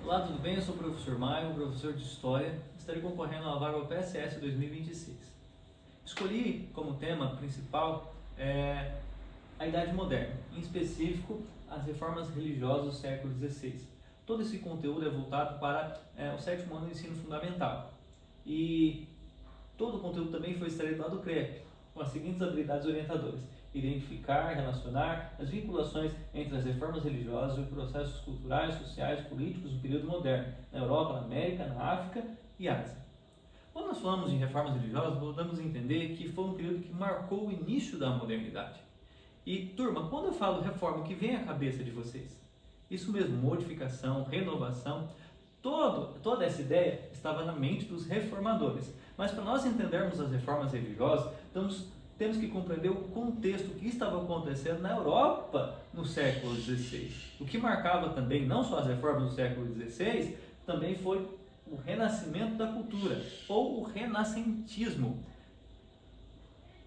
Olá, tudo bem? Eu sou o professor Maio, professor de História. Estarei concorrendo à vaga ao PSS 2026. Escolhi como tema principal a Idade Moderna, em específico as reformas religiosas do século XVI. Todo esse conteúdo é voltado para o 7º ano do ensino fundamental. E todo o conteúdo também foi extraído lá do CREP, com as seguintes habilidades orientadoras: identificar, relacionar as vinculações entre as reformas religiosas e os processos culturais, sociais, políticos do período moderno, na Europa, na América, na África e Ásia. Quando nós falamos de reformas religiosas, podemos entender que foi um período que marcou o início da modernidade. E, turma, quando eu falo reforma, o que vem à cabeça de vocês? Isso mesmo, modificação, renovação, toda essa ideia estava na mente dos reformadores. Mas para nós entendermos as reformas religiosas, temos que compreender o contexto que estava acontecendo na Europa no século XVI. O que marcava também, não só as reformas do século XVI, também foi o renascimento da cultura, ou o renascentismo.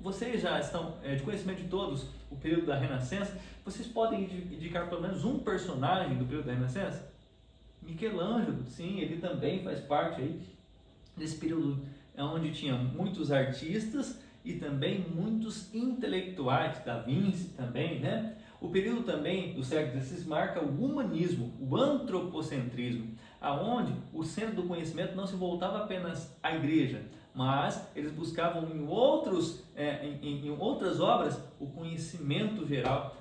Vocês já estão de conhecimento de todos o período da Renascença. Vocês podem indicar pelo menos um personagem do período da Renascença? Michelangelo, sim, ele também faz parte aí desse período onde tinha muitos artistas e também muitos intelectuais, Da Vinci também, né? O período também do século XVI marca o humanismo, o antropocentrismo, aonde o centro do conhecimento não se voltava apenas à igreja, mas eles buscavam em outras obras o conhecimento geral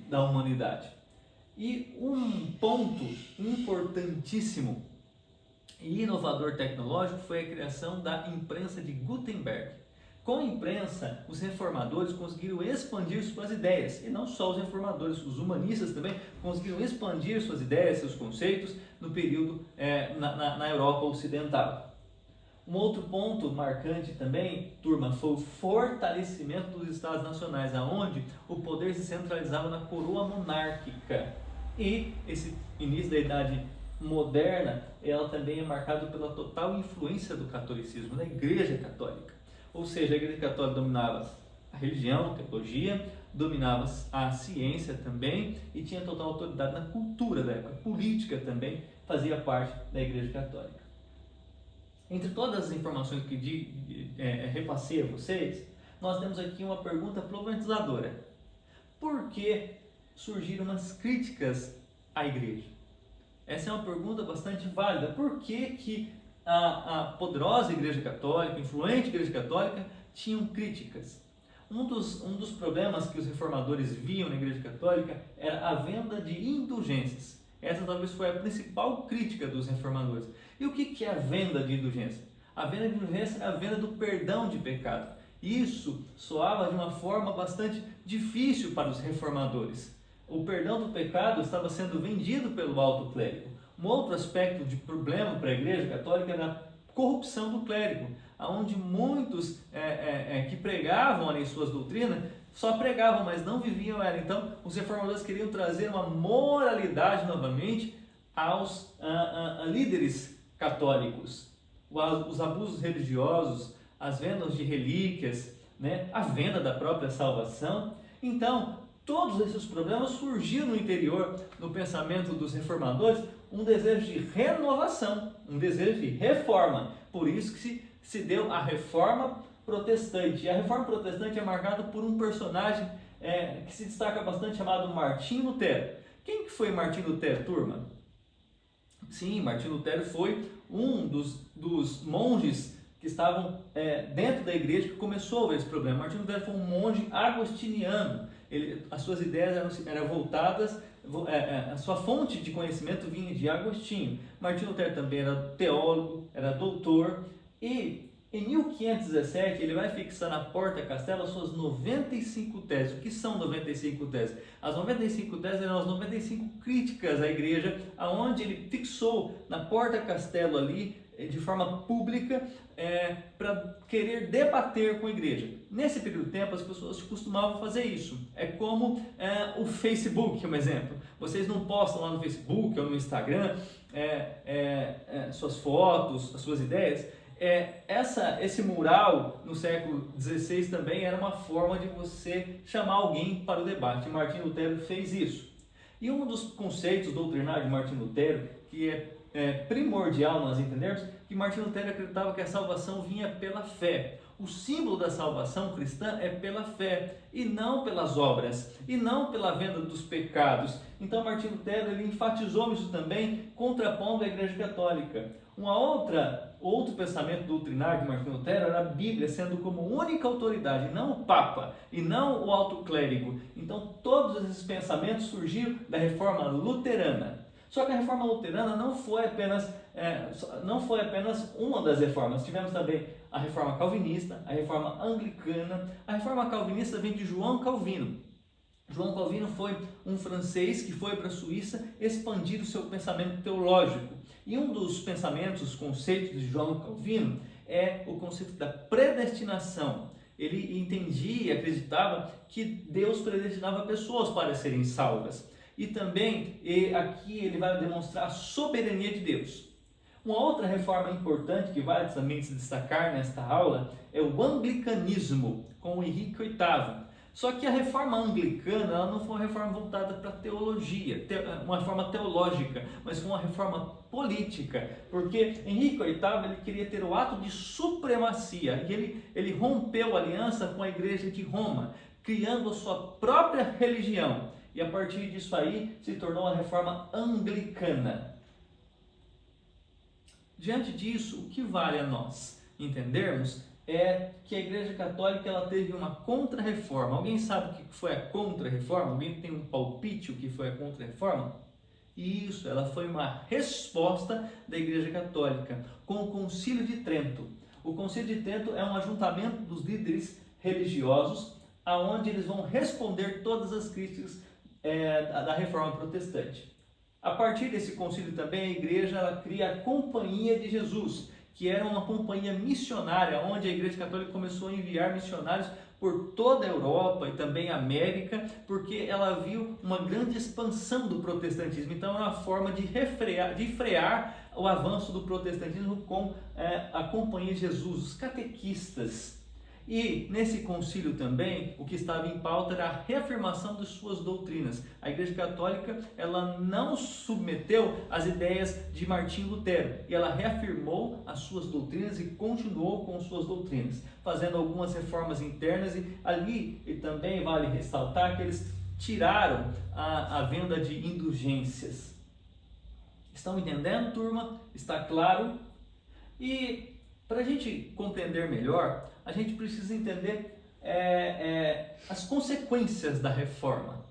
da humanidade. E um ponto importantíssimo e inovador tecnológico foi a criação da imprensa de Gutenberg. Com a imprensa, os reformadores conseguiram expandir suas ideias, e não só os reformadores, os humanistas também conseguiram expandir suas ideias, seus conceitos no período na Europa Ocidental. Um outro ponto marcante também, turma, foi o fortalecimento dos Estados Nacionais, aonde o poder se centralizava na coroa monárquica. E esse início da Idade Moderna, ela também é marcada pela total influência do catolicismo, da Igreja Católica. Ou seja, a Igreja Católica dominava a religião, a teologia, dominava a ciência também e tinha total autoridade na cultura da época. A política também fazia parte da Igreja Católica. Entre todas as informações que repassei a vocês, nós temos aqui uma pergunta problematizadora. Por que surgiram umas críticas à Igreja? Essa é uma pergunta bastante válida. Por que a poderosa Igreja Católica, influente Igreja Católica, tinham críticas? Um dos problemas que os reformadores viam na Igreja Católica era a venda de indulgências. Essa talvez foi a principal crítica dos reformadores. E o que é a venda de indulgência? A venda de indulgência é a venda do perdão de pecado. Isso soava de uma forma bastante difícil para os reformadores. O perdão do pecado estava sendo vendido pelo alto clérigo. Um outro aspecto de problema para a Igreja Católica era a corrupção do clérigo, onde muitos que pregavam ali suas doutrinas só pregavam, mas não viviam ela. Então, os reformadores queriam trazer uma moralidade novamente aos líderes católicos. Os abusos religiosos, as vendas de relíquias, né, a venda da própria salvação. Então, todos esses problemas surgiram no interior, no pensamento dos reformadores, um desejo de renovação, um desejo de reforma. Por isso que se deu a Reforma Protestante. E a Reforma Protestante é marcada por um personagem que se destaca bastante, chamado Martim Lutero. Quem que foi Martim Lutero, turma? Sim, Martim Lutero foi um dos monges que estavam dentro da igreja que começou a ver esse problema. Martim Lutero foi um monge agostiniano. As suas ideias eram voltadas, a sua fonte de conhecimento vinha de Agostinho. Martim Lutero também era teólogo, era doutor, e em 1517 ele vai fixar na porta castelo as suas 95 teses. O que são 95 teses? As 95 teses eram as 95 críticas à igreja, aonde ele fixou na porta castelo ali, de forma pública, para querer debater com a igreja. Nesse período de tempo, as pessoas costumavam fazer isso. É como o Facebook, é um exemplo. Vocês não postam lá no Facebook ou no Instagram suas fotos, as suas ideias. Esse mural no século XVI também era uma forma de você chamar alguém para o debate. Martim Lutero fez isso. E um dos conceitos doutrinários de Martinho Lutero, que é primordial nós entendermos, que Martinho Lutero acreditava que a salvação vinha pela fé. O símbolo da salvação cristã é pela fé, e não pelas obras, e não pela venda dos pecados. Então Martinho Lutero ele enfatizou isso também, contrapondo a Igreja Católica. Outro pensamento doutrinário de Martinho Lutero era a Bíblia sendo como única autoridade, não o Papa e não o alto clérigo. Então todos esses pensamentos surgiram da Reforma Luterana. Só que a Reforma Luterana não foi apenas uma das reformas. Tivemos também a Reforma Calvinista, a Reforma Anglicana. A Reforma Calvinista vem de João Calvino. João Calvino foi um francês que foi para a Suíça expandir o seu pensamento teológico. E um dos pensamentos, os conceitos de João Calvino é o conceito da predestinação. Ele entendia e acreditava que Deus predestinava pessoas para serem salvas. E também aqui ele vai demonstrar a soberania de Deus. Uma outra reforma importante que vale também se destacar nesta aula é o anglicanismo, com o Henrique VIII. Só que a reforma anglicana ela não foi uma reforma voltada para a teologia, uma reforma teológica, mas foi uma reforma política, porque Henrique VIII ele queria ter o ato de supremacia e ele rompeu a aliança com a Igreja de Roma, criando a sua própria religião. E a partir disso aí se tornou a reforma anglicana. Diante disso, o que vale a nós entendermos é que a Igreja Católica ela teve uma contra-reforma. Alguém sabe o que foi a contra-reforma? Alguém tem um palpite o que foi a contra-reforma? Isso, ela foi uma resposta da Igreja Católica com o Concílio de Trento. O Concílio de Trento é um ajuntamento dos líderes religiosos, aonde eles vão responder todas as críticas da Reforma Protestante. A partir desse concílio também a Igreja ela cria a Companhia de Jesus, que era uma companhia missionária, onde a Igreja Católica começou a enviar missionários por toda a Europa e também a América, porque ela viu uma grande expansão do protestantismo. Então é uma forma de frear o avanço do protestantismo com a Companhia de Jesus, os catequistas. E nesse concílio também, o que estava em pauta era a reafirmação de suas doutrinas. A Igreja Católica ela não submeteu as ideias de Martinho Lutero, e ela reafirmou as suas doutrinas e continuou com suas doutrinas, fazendo algumas reformas internas, e ali e também vale ressaltar que eles tiraram a venda de indulgências. Estão entendendo, turma? Está claro? E para a gente compreender melhor, a gente precisa entender as consequências da reforma.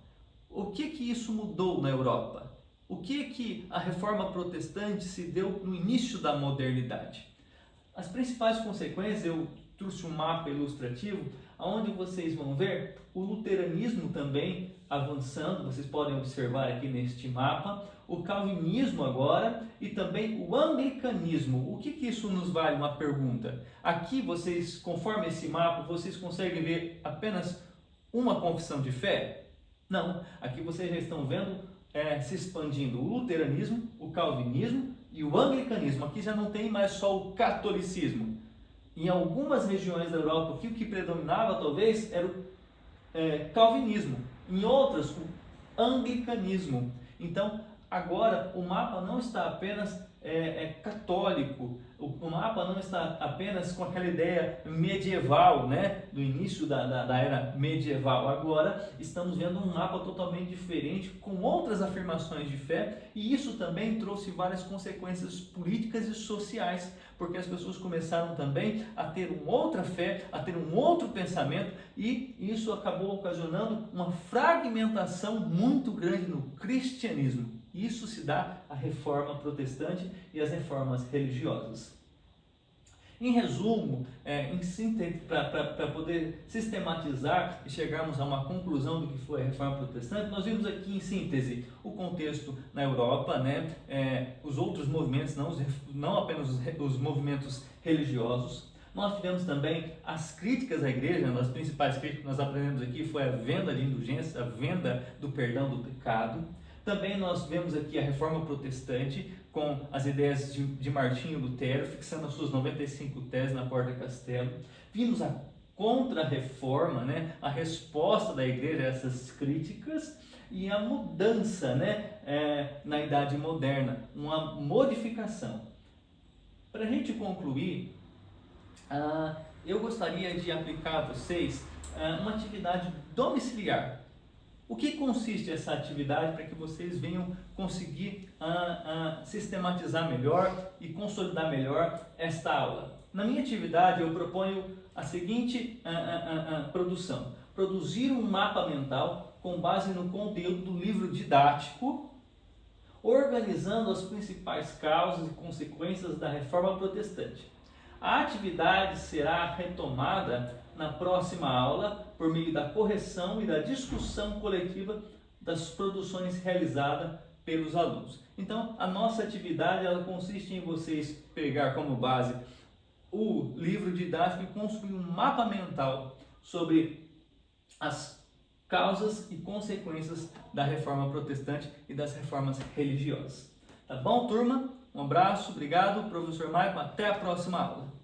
O que isso mudou na Europa? O que a reforma protestante se deu no início da modernidade? As principais consequências, eu trouxe um mapa ilustrativo, onde vocês vão ver o luteranismo também avançando, vocês podem observar aqui neste mapa, o calvinismo agora e também o anglicanismo. O que isso nos vale? Uma pergunta. Aqui vocês, conforme esse mapa, vocês conseguem ver apenas uma confissão de fé? Não, aqui vocês já estão vendo se expandindo o luteranismo, o calvinismo e o anglicanismo. Aqui já não tem mais só o catolicismo. Em algumas regiões da Europa, aqui o que predominava talvez era o calvinismo, em outras o anglicanismo. Então agora o mapa não está apenas católico, o mapa não está apenas com aquela ideia medieval, né, do início da era medieval. Agora estamos vendo um mapa totalmente diferente, com outras afirmações de fé, e isso também trouxe várias consequências políticas e sociais, porque as pessoas começaram também a ter uma outra fé, a ter um outro pensamento, e isso acabou ocasionando uma fragmentação muito grande no cristianismo. Isso se dá à reforma protestante e às reformas religiosas. Em resumo, em síntese, para poder sistematizar e chegarmos a uma conclusão do que foi a reforma protestante, nós vimos aqui em síntese o contexto na Europa, né? Os outros movimentos, não apenas os movimentos religiosos. Nós tivemos também as críticas à igreja, uma das principais críticas que nós aprendemos aqui foi a venda de indulgência, a venda do perdão do pecado. Também nós vemos aqui a reforma protestante com as ideias de Martinho Lutero, fixando as suas 95 teses na Porta-Castelo. Vimos a contra-reforma, né? A resposta da igreja a essas críticas. e a mudança, né, na Idade Moderna, uma modificação. Para a gente concluir, eu gostaria de aplicar a vocês uma atividade domiciliar. O que consiste essa atividade para que vocês venham conseguir sistematizar melhor e consolidar melhor esta aula? Na minha atividade eu proponho a seguinte produção: produzir um mapa mental com base no conteúdo do livro didático, organizando as principais causas e consequências da Reforma Protestante. A atividade será retomada na próxima aula por meio da correção e da discussão coletiva das produções realizadas pelos alunos. Então, a nossa atividade ela consiste em vocês pegar como base o livro didático e construir um mapa mental sobre as causas e consequências da Reforma Protestante e das reformas religiosas. Tá bom, turma? Um abraço, obrigado, professor Maicon, até a próxima aula.